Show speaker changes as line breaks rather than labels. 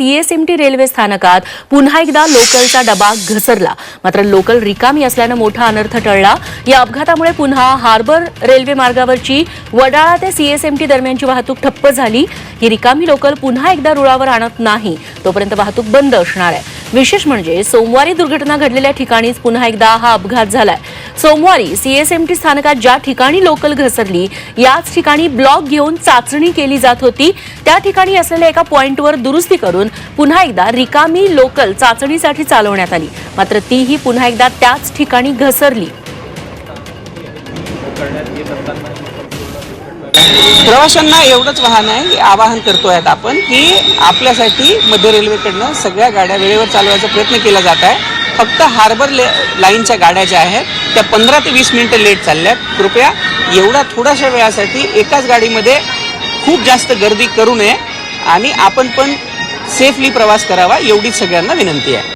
CSMT railway स्थानकात पुन्हा एकदा लोकलचा डबा घसरला। मात्र लोकल रिकामी असल्याने मोठा अनर्थ टळला। या अपघातामुळे पुन्हा हार्बर रेल्वे मार्गावरची वडाळा ते सीएसएमटी दरम्यानची वाहतूक ठप्प झाली। ही रिकामी लोकल पुन्हा एकदा रुळावर आणत नाही तोपर्यंत वाहतूक बंद असणार आहे। विशेष म्हणजे सोमवारी दुर्घटना घडलेल्या ठिकाणीच पुन्हा एकदा हा अपघात झालाय। सोमवारी सीएसएमटी स्थानकात ज्या ठिकाणी लोकल घसरली याच ठिकाणी ब्लॉक घेऊन चाचणी केली जात होती। त्या ठिकाणी असलेल्या एका पॉइंटवर दुरुस्ती करून पुन्हा एकदा रिकामी लोकल चाचणीसाठी चालवण्यात आली। मात्र तीही पुन्हा एकदा त्याच ठिकाणी घसरली।
प्रवाशांना एवढंच आवाहन करतोय आपण की आपल्यासाठी मध्य रेल्वेकडनं सगळ्या गाड्या वेळेवर चालवायचा प्रयत्न केला जात आहे। फक्त हार्बर लाईनच्या गाड्या ज्या आहेत त्या 15 ते 20 मिनिटं लेट चालल्यात। कृपया एवढा थोड्याशा वेळासाठी एकाच गाडीमध्ये खूप जास्त गर्दी करू नये आणि आपण पण सेफली प्रवास करावा एवढीच सगळ्यांना विनंती आहे।